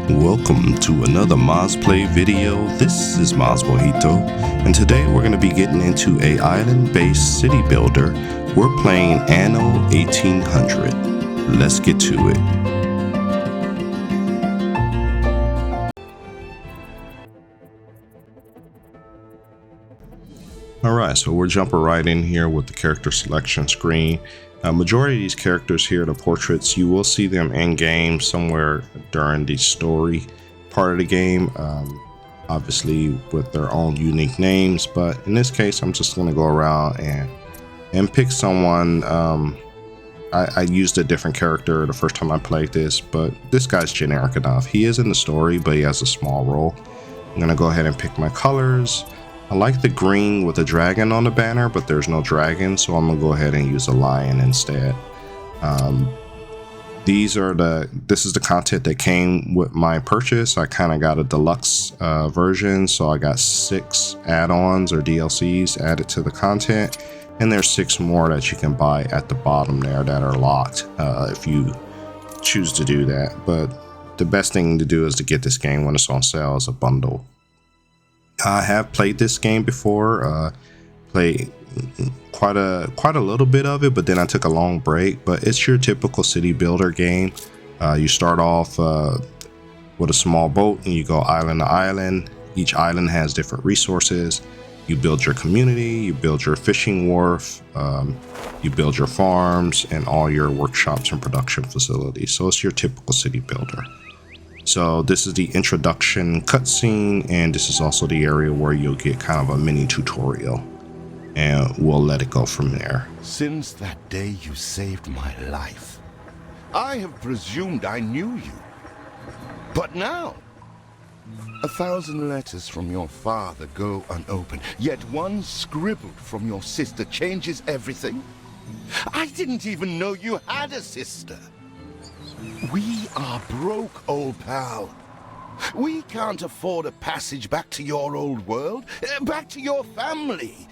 Welcome to another Maz Play video. This is MazMojito, and today we're going to be getting into a island-based city builder. We're playing Anno 1800. Let's get to it. Alright, so we're jumping right in here with the character selection screen. Majority of these characters here, the portraits, you will see them in game somewhere during the story part of the game, obviously with their own unique names, but in this case I'm just going to go around and pick someone. I used a different character the first time I played this, but this guy's generic enough. He is in the story, but he has a small role. I'm going to go ahead and pick my colors. I like the green with a dragon on the banner, but there's no dragon, so I'm gonna go ahead and use a lion instead. This is the content that came with my purchase. I kind of got a deluxe version, so I got 6 add-ons or DLCs added to the content, and there's 6 more that you can buy at the bottom there that are locked if you choose to do that. But the best thing to do is to get this game when it's on sale as a bundle. I have played this game before, played quite a little bit of it, but then I took a long break. But it's your typical city builder game. You start off with a small boat and you go island to island. Each island has different resources. You build your community, you build your fishing wharf, you build your farms and all your workshops and production facilities. So it's your typical city builder. So this is the introduction cutscene, and this is also the area where you'll get kind of a mini tutorial, and we'll let it go from there. Since that day you saved my life, I have presumed I knew you. But now, 1,000 letters from your father go unopened, yet one scribbled from your sister changes everything. I didn't even know you had a sister. We are broke, old pal. We can't afford a passage back to your old world, back to your family.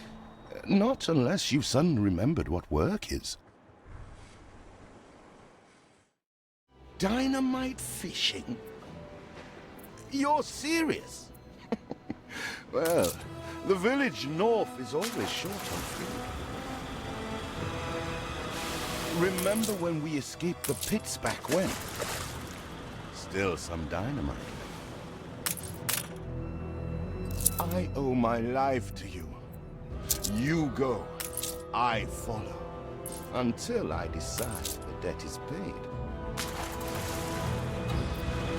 Not unless you suddenly remembered what work is. Dynamite fishing? You're serious? Well, the village north is always short on food. Remember when we escaped the pits back when? Still some dynamite. I owe my life to you. You go, I follow. Until I decide the debt is paid.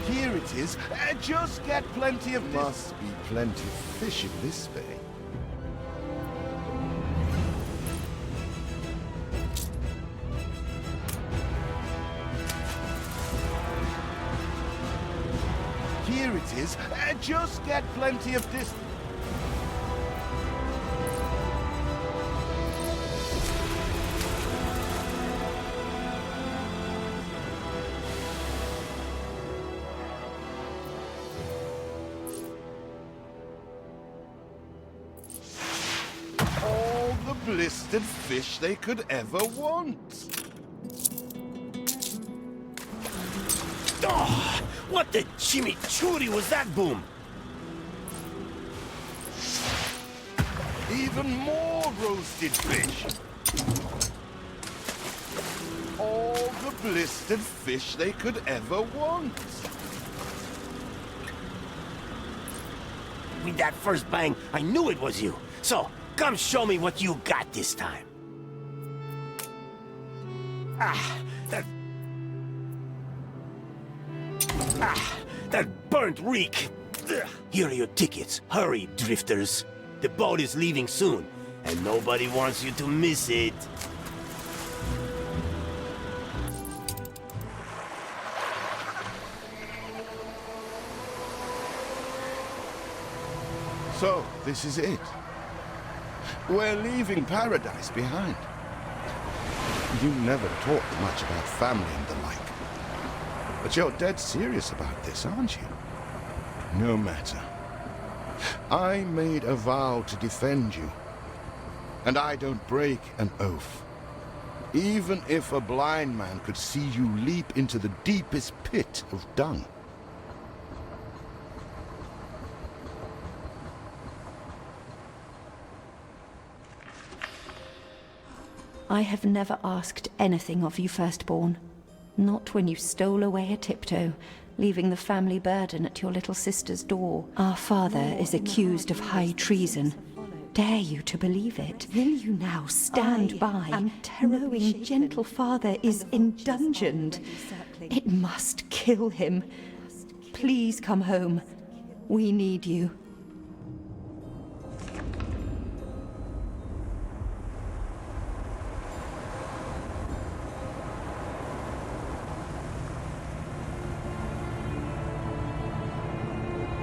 Here it is. Just get plenty of this. Must be plenty of fish in this bay. Here it is. Just get plenty of this. All the blistered fish they could ever want. Oh, what the chimichurri was that boom? Even more roasted fish. All the blistered fish they could ever want. With that first bang, I knew it was you. So, come show me what you got this time. That burnt reek. Ugh. Here are your tickets. Hurry, drifters. The boat is leaving soon, and nobody wants you to miss it. So, this is it. We're leaving paradise behind. You never talked much about family and the like. But you're dead serious about this, aren't you? No matter. I made a vow to defend you. And I don't break an oath. Even if a blind man could see you leap into the deepest pit of dung. I have never asked anything of you, firstborn. Not when you stole away a tiptoe, leaving the family burden at your little sister's door. Our father is accused of high treason. Dare you to believe it? Will you now stand by, knowing gentle father is indungeoned? It must kill him. Please come home. We need you.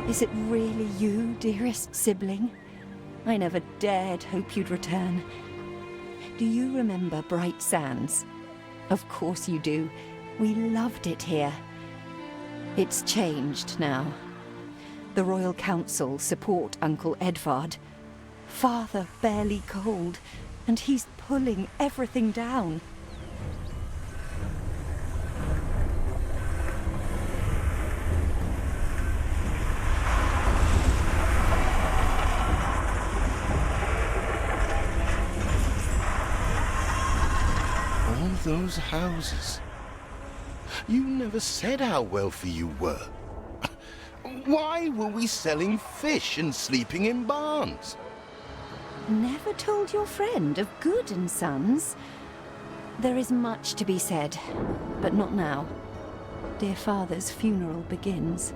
Is it really you, dearest sibling? I never dared hope you'd return. Do you remember Bright Sands? Of course you do. We loved it here. It's changed now. The Royal Council support Uncle Edvard. Father barely cold, and he's pulling everything down. Those houses. You never said how wealthy you were. Why were we selling fish and sleeping in barns? Never told your friend of Good and Sons? There is much to be said, but not now. Dear father's funeral begins.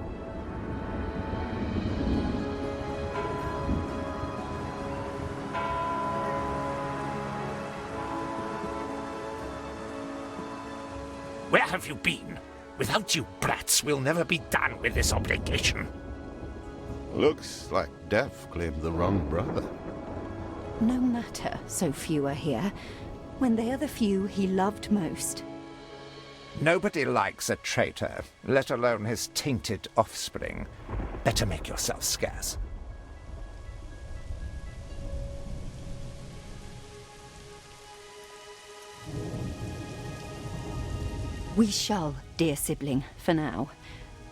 Where have you been? Without you brats, we'll never be done with this obligation. Looks like Death claimed the wrong brother. No matter, so few are here, when they are the few he loved most. Nobody likes a traitor, let alone his tainted offspring. Better make yourself scarce. We shall, dear sibling, for now.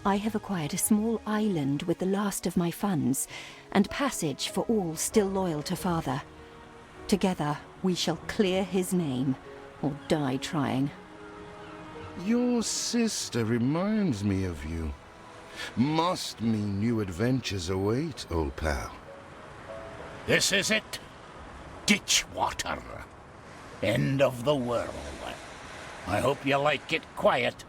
I have acquired a small island with the last of my funds, and passage for all still loyal to father. Together, we shall clear his name, or die trying. Your sister reminds me of you. Must mean new adventures await, old pal. This is it. Ditch water. End of the world. I hope you like it quiet.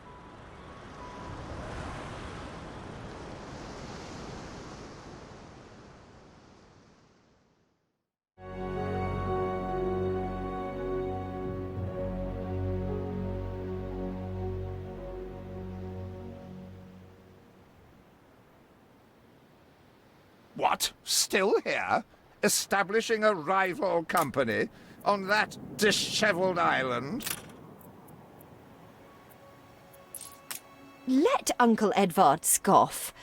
What? Still here? Establishing a rival company on that disheveled island? Let Uncle Edvard scoff.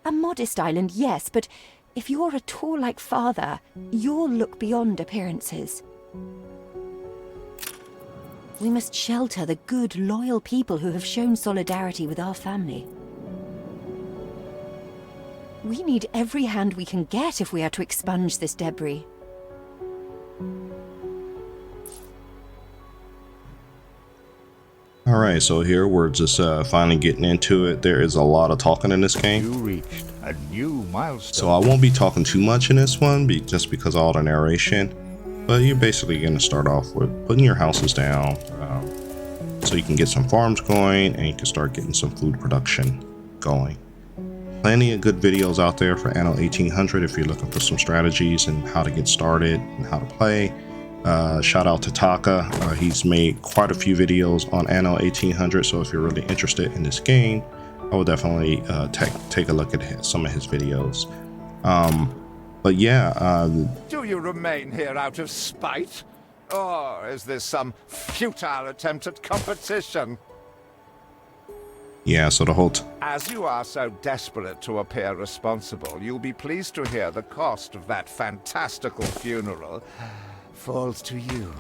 A modest island, yes, but if you're at all like father, you'll look beyond appearances. We must shelter the good, loyal people who have shown solidarity with our family. We need every hand we can get if we are to expunge this debris. Alright, so here we're just finally getting into it. There is a lot of talking in this game. You reached a new milestone. So I won't be talking too much in this one, just because of all the narration. But you're basically going to start off with putting your houses down so you can get some farms going and you can start getting some food production going. Plenty of good videos out there for Anno 1800 if you're looking for some strategies and how to get started and how to play. Shout out to Taka. He's made quite a few videos on Anno 1800, so if you're really interested in this game, I would definitely take a look at some of his videos. But yeah. Do you remain here out of spite? Or is this some futile attempt at competition? Yeah, so the whole As you are so desperate to appear responsible, you'll be pleased to hear the cost of that fantastical funeral falls to you.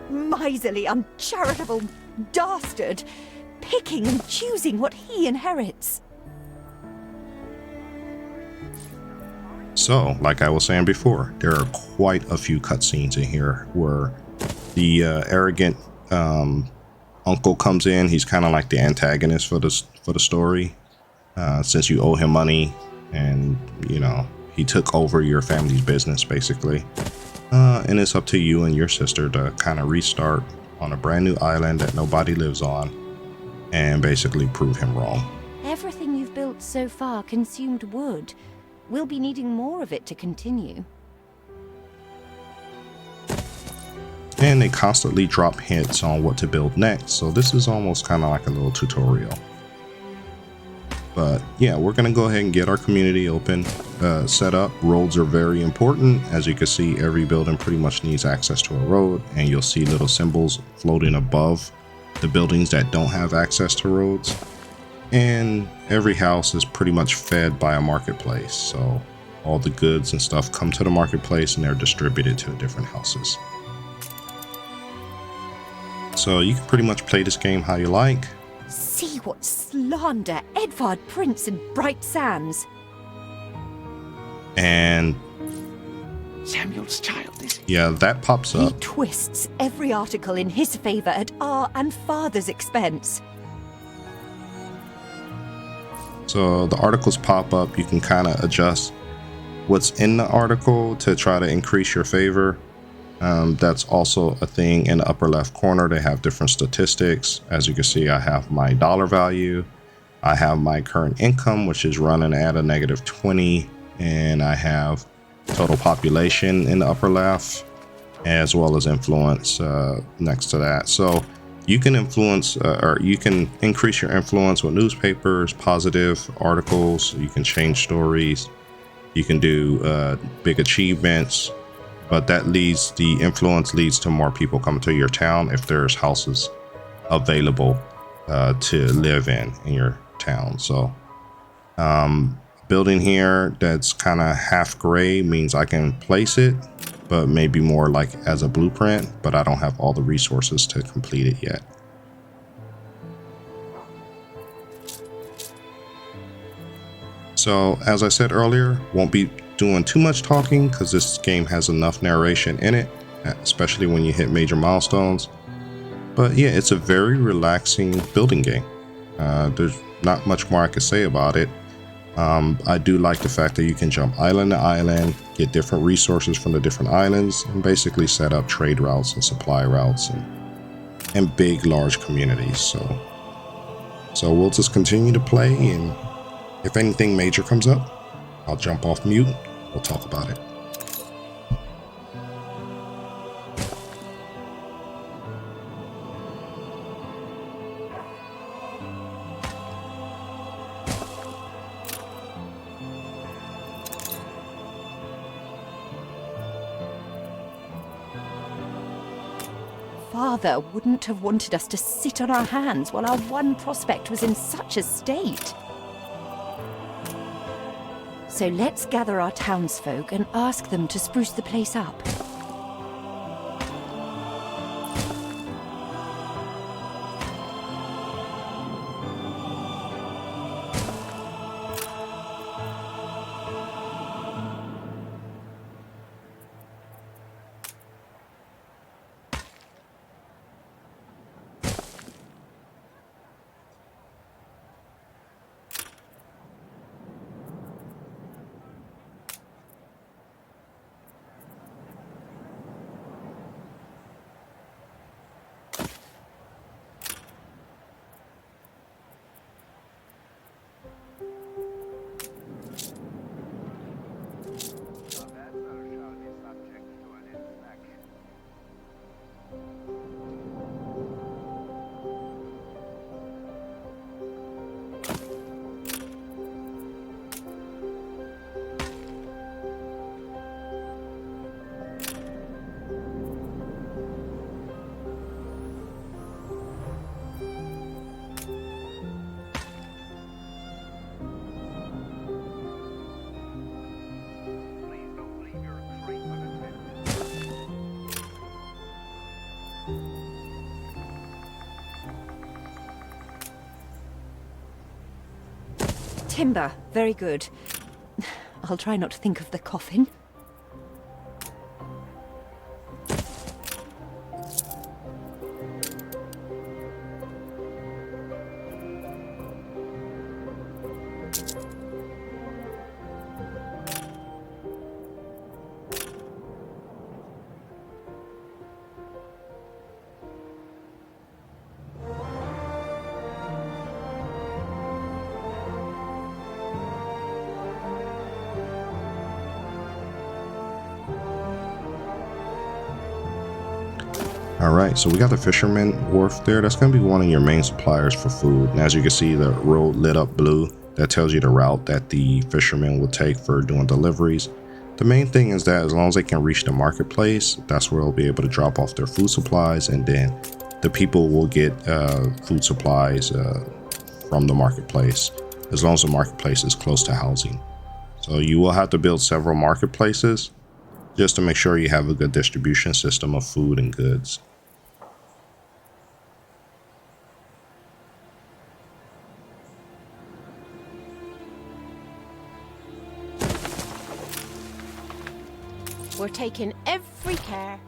Miserly, uncharitable dastard! Picking and choosing what he inherits. So, like I was saying before, there are quite a few cutscenes in here where the arrogant uncle comes in. He's kind of like the antagonist for the story, since you owe him money, and you know he took over your family's business basically. And it's up to you and your sister to kind of restart on a brand new island that nobody lives on, and basically prove him wrong. Everything you've built so far consumed wood. We'll be needing more of it to continue. And they constantly drop hints on what to build next, so this is almost kind of like a little tutorial. But yeah, we're gonna go ahead and get our community open, set up. Roads are very important. As you can see, every building pretty much needs access to a road, and you'll see little symbols floating above the buildings that don't have access to roads. And every house is pretty much fed by a marketplace, so all the goods and stuff come to the marketplace and they're distributed to different houses. So you can pretty much play this game how you like. See what slander Edvard Prince and Bright Sands. And Samuel's child, is it? yeah, that pops He up. twists every article in his favor at our and father's expense. So the articles pop up. You can kind of adjust what's in the article to try to increase your favor. That's also a thing in the upper left corner. They have different statistics. As you can see, I have my dollar value. I have my current income, which is running at a -20. And I have total population in the upper left, as well as influence next to that. So you can influence or you can increase your influence with newspapers, positive articles. You can change stories. You can do big achievements. But that leads, the influence leads to more people coming to your town if there's houses available to live in your town. So building here that's kind of half gray means I can place it, but maybe more like as a blueprint, but I don't have all the resources to complete it yet. So as I said earlier, won't be doing too much talking because this game has enough narration in it, especially when you hit major milestones. But yeah, it's a very relaxing building game. There's not much more I could say about it. I do like the fact that you can jump island to island, get different resources from the different islands, and basically set up trade routes and supply routes and big, large communities. So we'll just continue to play, and if anything major comes up, I'll jump off mute. We'll talk about it. Father wouldn't have wanted us to sit on our hands while our one prospect was in such a state. So let's gather our townsfolk and ask them to spruce the place up. Timber, very good. I'll try not to think of the coffin. Alright, so we got the Fisherman Wharf there. That's going to be one of your main suppliers for food. And as you can see, the road lit up blue. That tells you the route that the fishermen will take for doing deliveries. The main thing is that as long as they can reach the marketplace, that's where they'll be able to drop off their food supplies. And then the people will get food supplies from the marketplace, as long as the marketplace is close to housing. So you will have to build several marketplaces just to make sure you have a good distribution system of food and goods. We're taking every care.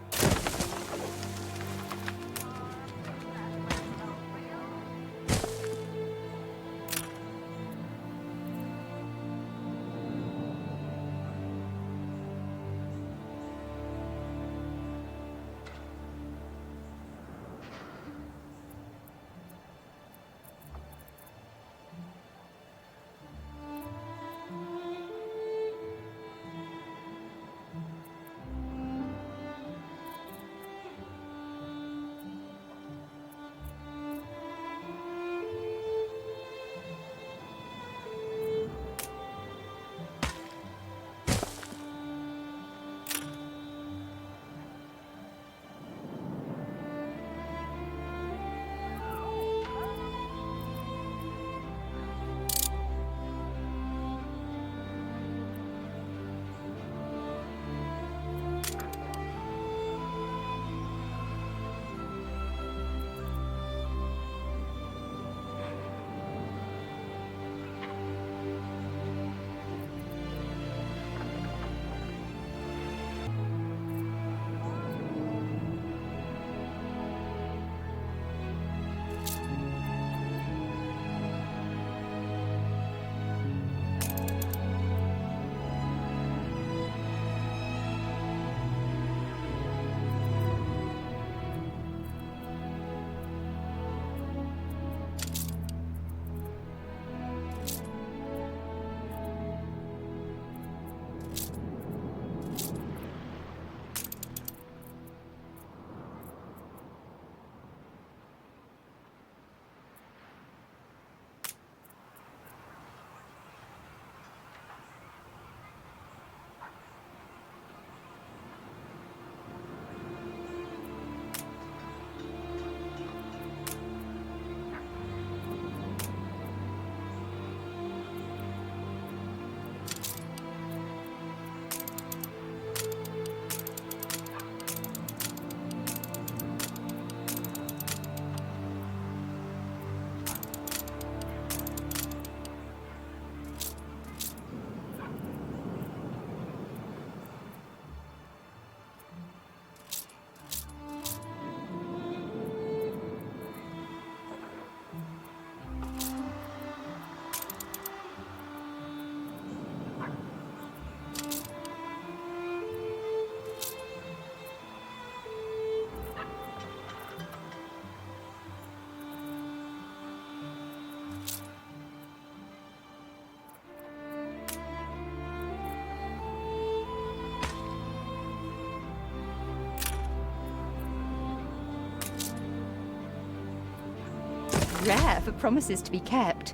Rare for promises to be kept.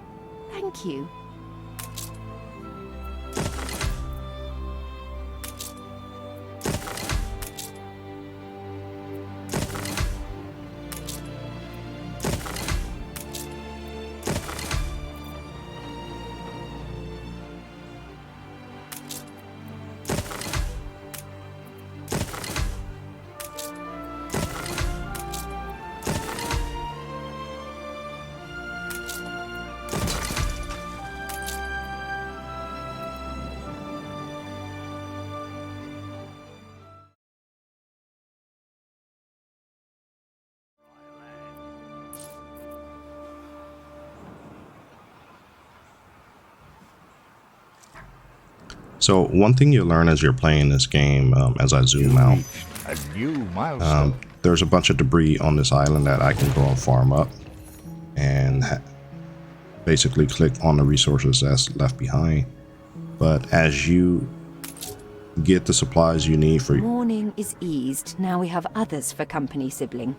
Thank you. So one thing you learn as you're playing this game, as I zoom out, A new milestone. there's a bunch of debris on this island that I can go and farm up and basically click on the resources that's left behind. But as you get the supplies you need for Mourning is eased. Now we have others for company, sibling.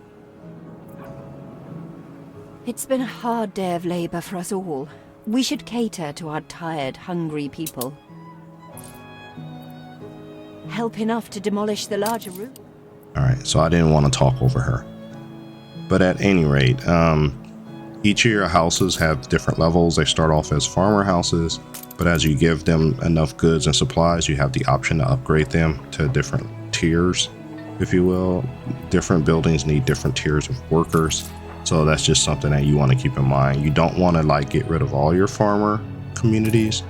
It's been a hard day of labor for us all. We should cater to our tired, hungry people. Help enough to demolish the larger room. Alright, so I didn't want to talk over her. But at any rate, each of your houses have different levels. They start off as farmer houses, but as you give them enough goods and supplies, you have the option to upgrade them to different tiers, if you will. Different buildings need different tiers of workers, so that's just something that you want to keep in mind. You don't want to like get rid of all your farmer communities,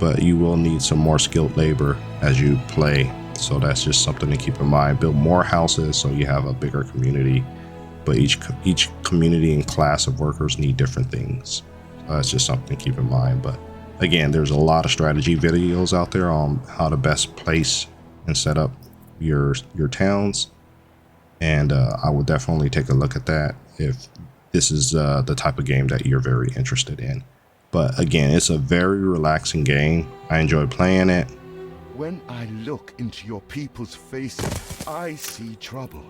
but you will need some more skilled labor as you play. So that's just something to keep in mind. Build more houses so you have a bigger community, but each community and class of workers need different things. So that's just something to keep in mind. But again, there's a lot of strategy videos out there on how to best place and set up your towns, and I would definitely take a look at that if this is the type of game that you're very interested in. But again, it's a very relaxing game. I enjoy playing it. When I look into your people's faces, I see trouble.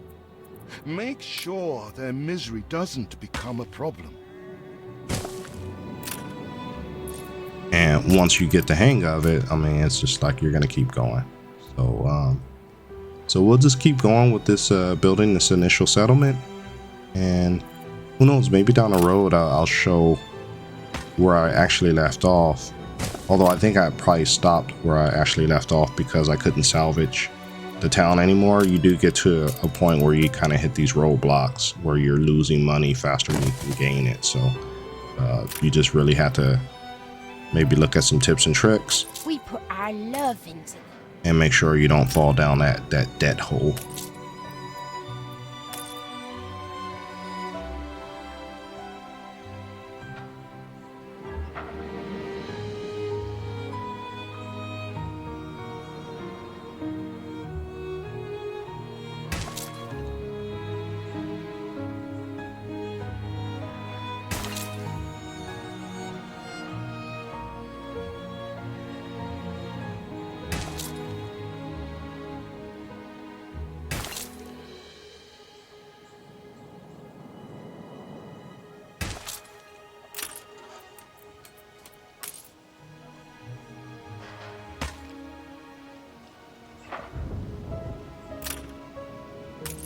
Make sure their misery doesn't become a problem. And once you get the hang of it, I mean, it's just like you're gonna keep going. So we'll just keep going with this building, this initial settlement, and who knows, maybe down the road I'll show where I actually left off. Although I think I probably stopped where I actually left off because I couldn't salvage the town anymore. You do get to a point where you kind of hit these roadblocks where you're losing money faster than you can gain it. So you just really have to maybe look at some tips and tricks. We put our love into them. And make sure you don't fall down that debt hole.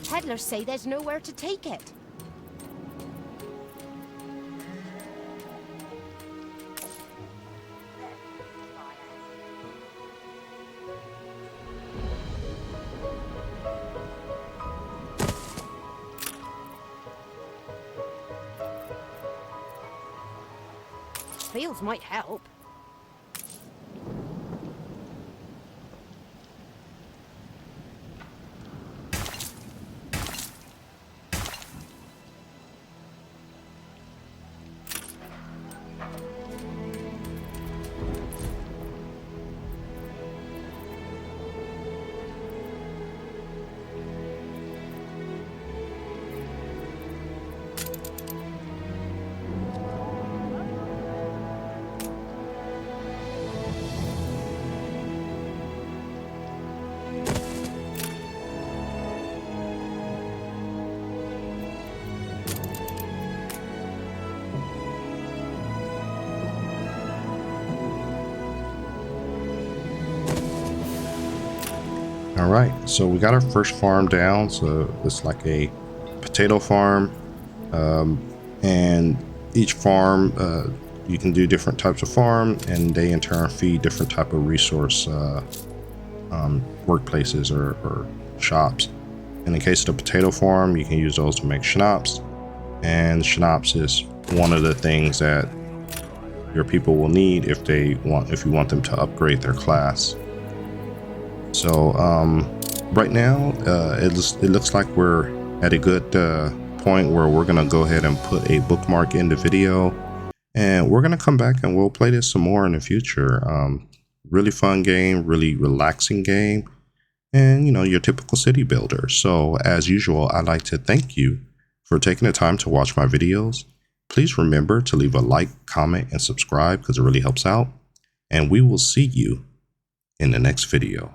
Peddlers say there's nowhere to take it. Fields might help. All right, so we got our first farm down. So it's like a potato farm, and each farm you can do different types of farm, and they in turn feed different type of resource workplaces or shops. In the case of the potato farm, you can use those to make schnapps, and schnapps is one of the things that your people will need if you want them to upgrade their class. So right now it looks like we're at a good point where we're gonna go ahead and put a bookmark in the video, and we're gonna come back and we'll play this some more in the future. Really fun game, really relaxing game, and you know, your typical city builder. So as usual, I'd like to thank you for taking the time to watch my videos. Please remember to leave a like, comment, and subscribe because it really helps out. And we will see you in the next video.